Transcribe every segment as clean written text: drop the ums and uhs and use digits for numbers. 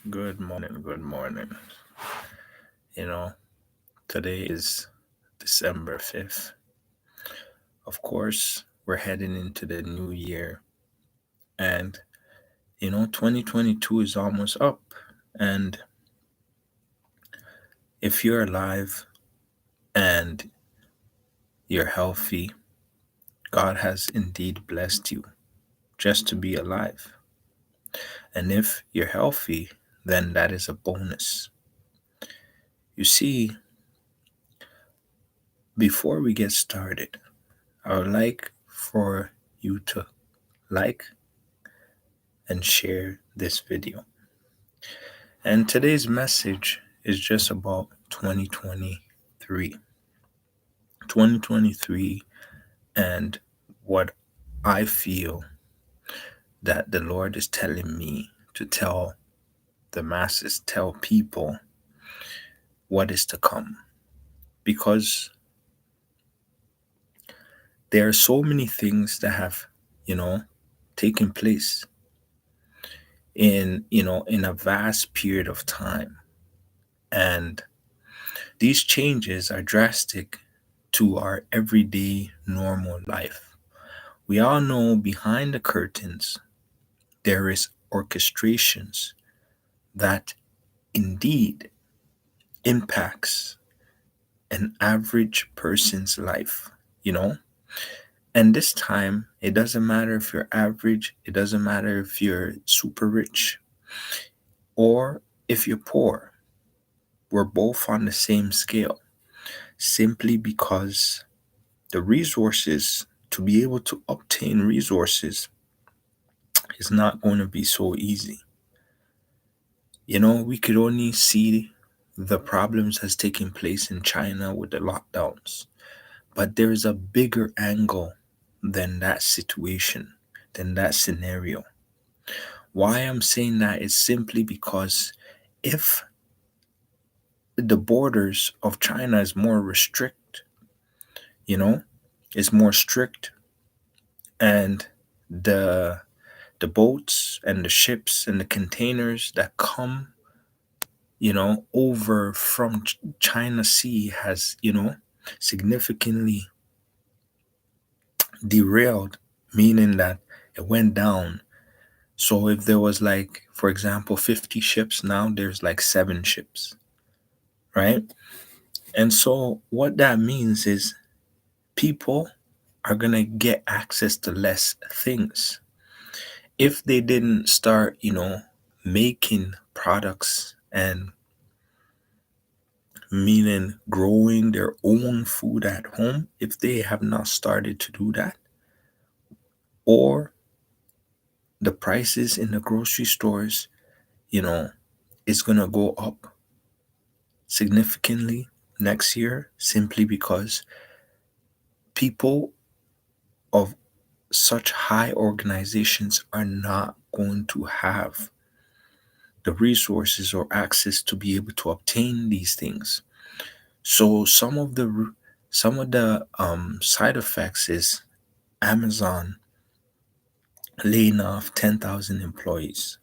Good morning, good morning. You know, Today is December 5th. Of course, we're heading into the new year, and 2022 is almost up. And if you're alive and you're healthy, God has indeed blessed you just to be alive. And if you're healthy, then that is a bonus. You see, before we get started, I would like for you to like and share this video. And today's message is just about 2023. 2023 and what I feel that the Lord is telling me to tell the masses, tell people what is to come. Because there are so many things that have, you know, taken place in a vast period of time. And these changes are drastic to our everyday normal life. We all know behind the curtains there is orchestrations that indeed impacts an average person's life, you know? And this time, it doesn't matter if you're average, it doesn't matter if you're super rich or if you're poor. We're both on the same scale simply because the resources to be able to obtain resources is not going to be so easy. We could only see the problems that's taking place in China with the lockdowns. But there's a bigger angle than that situation, than that scenario. Why I'm saying that is simply because if the borders of China is more you know, is more strict, and the the boats and the ships and the containers that come over from China Sea has, significantly derailed, meaning that it went down. So if there was like, for example, 50 ships, now there's like 7 ships, right? And so what that means is people are going to get access to less things. If they didn't start, making products and meaning growing their own food at home, if they have not started to do that, or the prices in the grocery stores, you know, is going to go up significantly next year simply because people of such high organizations are not going to have the resources or access to be able to obtain these things. So some of the side effects is Amazon laying off 10,000 employees.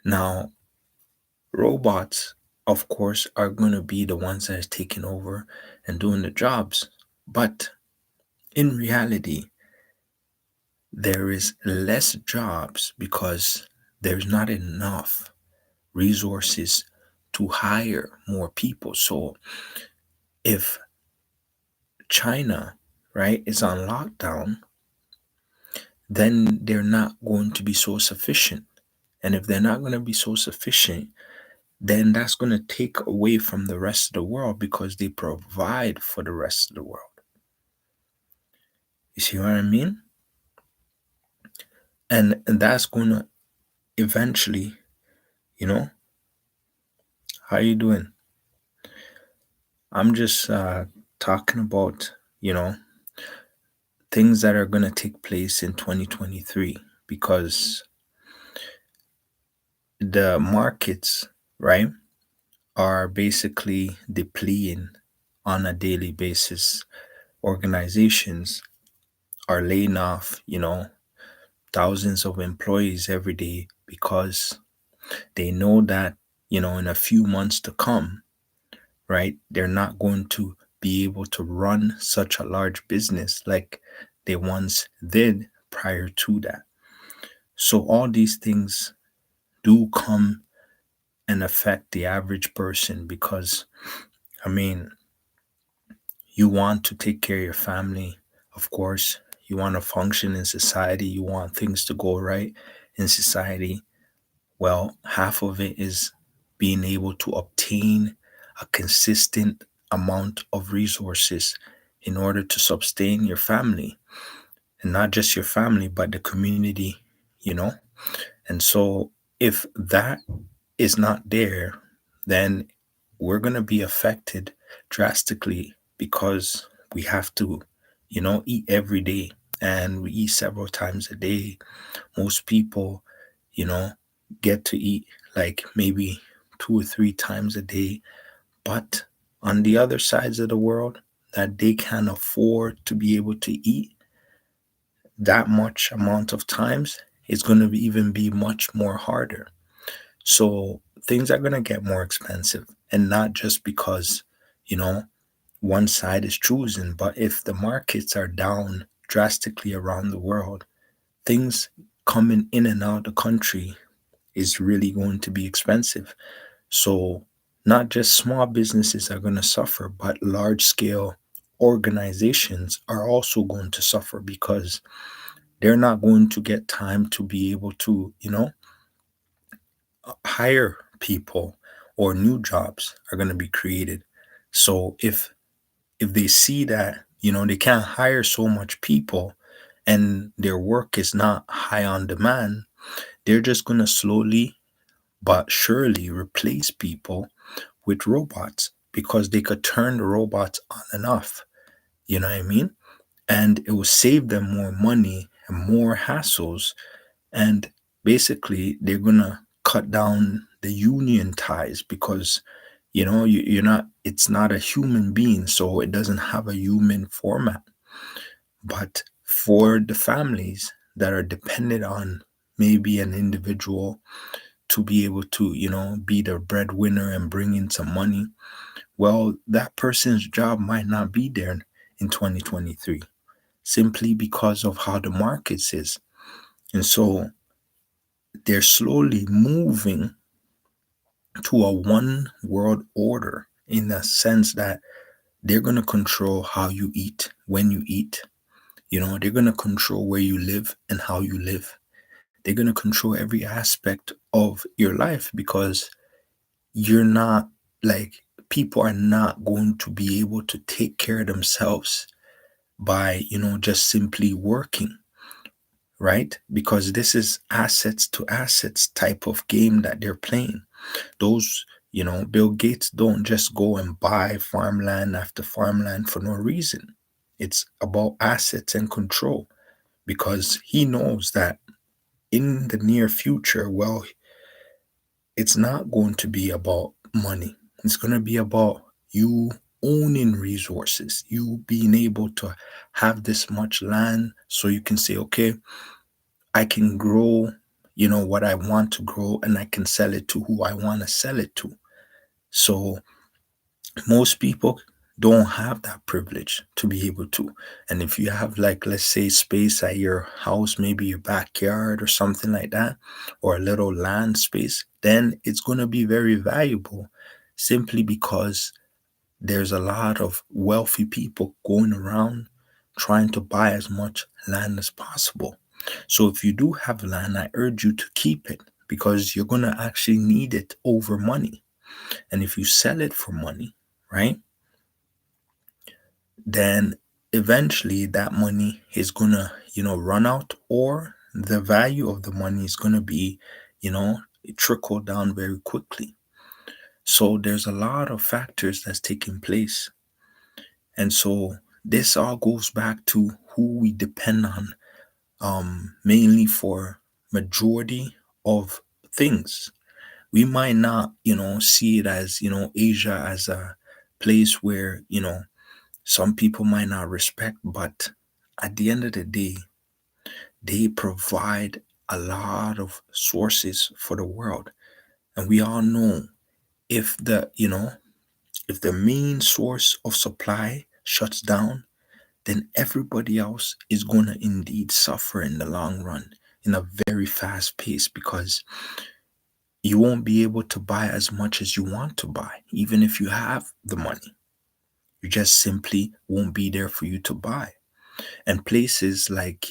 Now, robots, of course, are going to be the ones that are taking over and doing the jobs. But in reality, there is less jobs because there's not enough resources to hire more people. So if China, right, is on lockdown, then they're not going to be so sufficient. And if they're not going to be so sufficient, then that's going to take away from the rest of the world because they provide for the rest of the world. You see what I mean? And that's going to eventually, you know, how you doing? I'm just talking about, things that are going to take place in 2023 because the markets, right, are basically depleting on a daily basis. Organizations are laying off, thousands of employees every day because They know that, in a few months to come, right, they're not going to be able to run such a large business like they once did prior to that. So all these things do come and affect the average person because, I mean, you want to take care of your family, of course. You want to function in society. You want things to go right in society. Well, half of it is being able to obtain a consistent amount of resources in order to sustain your family, and not just your family, but the community, you know? And so if that is not there, then we're going to be affected drastically because we have to, eat every day, and we eat several times a day. Most people, you know, get to eat like maybe 2 or 3 times a day. But on the other sides of the world, that they can afford to be able to eat that much amount of times, it's going to even be much more harder. So things are going to get more expensive, and not just because, you know, one side is choosing, but if the markets are down drastically around the world, things coming in and out of the country is really going to be expensive. So not just small businesses are going to suffer, but large scale organizations are also going to suffer because they're not going to get time to be able to, hire people, or new jobs are going to be created. So if they see that, they can't hire so much people and their work is not high on demand, they're just going to slowly but surely replace people with robots because they could turn the robots on and off. You know what I mean? And it will save them more money and more hassles. And basically, they're going to cut down the union ties because, you're not, it's not a human being. So it doesn't have a human format. But for the families that are dependent on maybe an individual to be able to, be the breadwinner and bring in some money, well, that person's job might not be there in 2023 simply because of how the markets is. And so they're slowly moving to a one world order in the sense that they're going to control how you eat, when you eat. They're going to control where you live and how you live. They're going to control every aspect of your life because you're not like, people are not going to be able to take care of themselves by, just simply working, right? Because this is assets to assets type of game that they're playing. Those, Bill Gates don't just go and buy farmland after farmland for no reason. It's about assets and control because he knows that in the near future, well, it's not going to be about money. It's going to be about you owning resources, you being able to have this much land so you can say, okay, I can grow, what I want to grow, and I can sell it to who I want to sell it to. So most people don't have that privilege to be able to. And if you have, like, let's say, space at your house, maybe your backyard or something like that, or a little land space, then it's going to be very valuable simply because there's a lot of wealthy people going around trying to buy as much land as possible. So if you do have land, I urge you to keep it because you're going to actually need it over money. And if you sell it for money, right, then eventually that money is going to, run out, or the value of the money is going to be, you know, trickle down very quickly. So there's a lot of factors that's taking place. And so this all goes back to who we depend on, mainly for majority of things. We might not, see it as, Asia as a place where, some people might not respect, but at the end of the day, they provide a lot of sources for the world. And we all know if the main source of supply shuts down, then everybody else is going to indeed suffer in the long run in a very fast pace, because you won't be able to buy as much as you want to buy, even if you have the money. You just simply won't be there for you to buy. And places like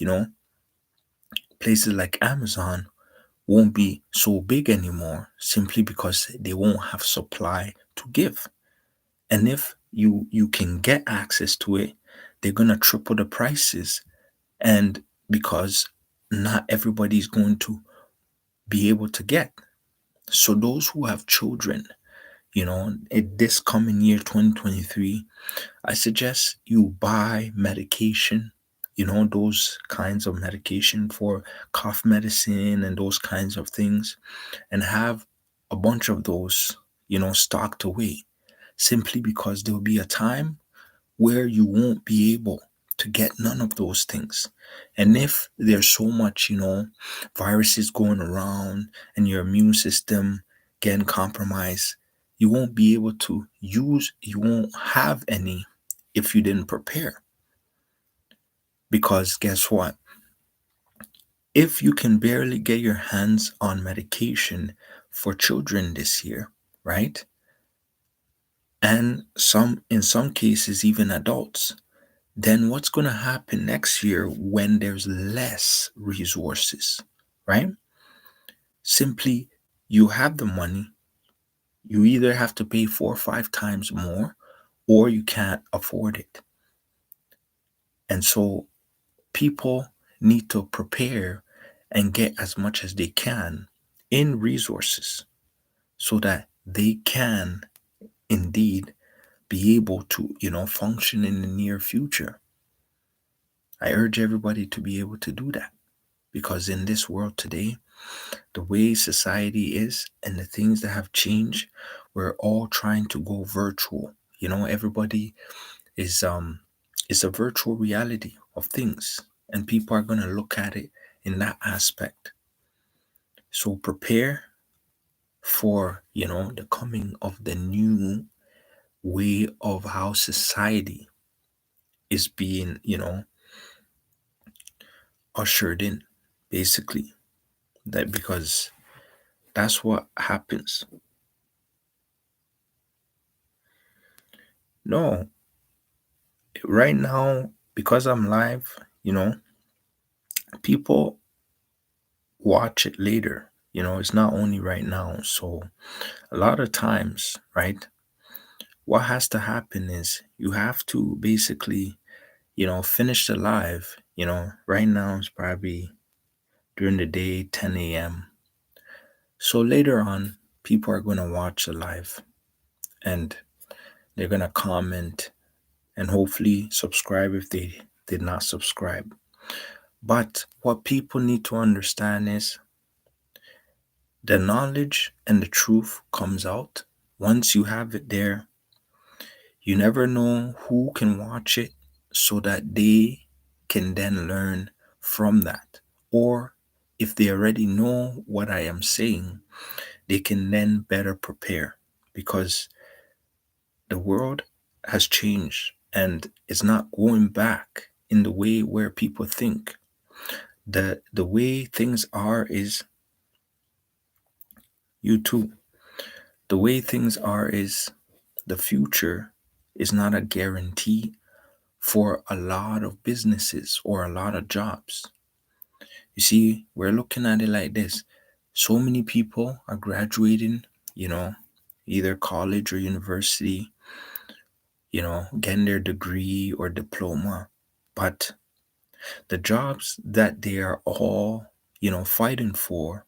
Amazon won't be so big anymore simply because they won't have supply to give. And if you can get access to it, they're gonna triple the prices. And because not everybody's going to be able to get. So those who have children, this coming year 2023, I suggest you buy medication, those kinds of medication for cough medicine and those kinds of things, and have a bunch of those, stocked away, simply because there'll be a time where you won't be able to get none of those things. And if there's so much, viruses going around and your immune system getting compromised, you won't have any if you didn't prepare. Because guess what? If you can barely get your hands on medication for children this year, right? And in some cases even adults, then what's going to happen next year when there's less resources, right? Simply, you have the money, you either have to pay 4 or 5 times more, or you can't afford it. And so people need to prepare and get as much as they can in resources so that they can indeed be able to, function in the near future. I urge everybody to be able to do that, because in this world today, the way society is and the things that have changed, we're all trying to go virtual. Everybody is a virtual reality of things, and people are going to look at it in that aspect. So prepare for, the coming of the new way of how society is being, ushered in, basically. That because that's what happens. No, right now, because I'm live, people watch it later. It's not only right now. So a lot of times, right, what has to happen is you have to basically, finish the live. Right now it's probably during the day, 10 a.m. So later on, people are going to watch the live and they're going to comment and hopefully subscribe if they did not subscribe. But what people need to understand is the knowledge and the truth comes out. Once you have it there, you never know who can watch it so that they can then learn from that. Or if they already know what I am saying, they can then better prepare, because the world has changed and it's not going back in the way where people think. The way things are is you too. The way things are is the future is not a guarantee for a lot of businesses or a lot of jobs. You see, we're looking at it like this. So many people are graduating, you know, either college or university, getting their degree or diploma. But the jobs that they are all, fighting for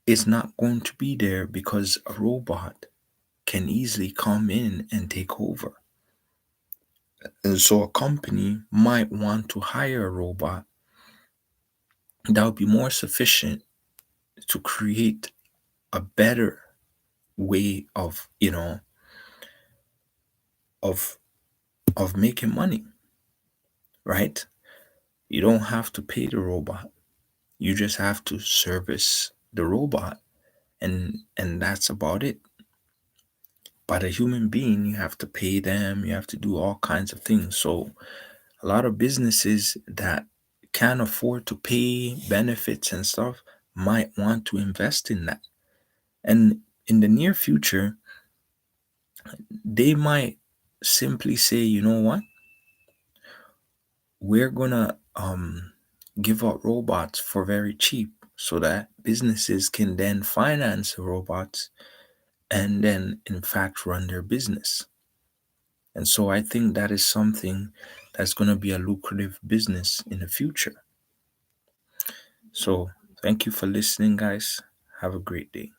is not going to be there because a robot can easily come in and take over. And so a company might want to hire a robot that would be more sufficient to create a better way of, of of making money, right? You don't have to pay the robot. You just have to service the robot and that's about it. But a human being, you have to pay them, you have to do all kinds of things. So a lot of businesses that can't afford to pay benefits and stuff might want to invest in that. And in the near future, they might simply say, you know what, we're gonna give out robots for very cheap so that businesses can then finance the robots and then in fact run their business. And so I think that is something that's going to be a lucrative business in the future. So thank you for listening, guys. Have a great day.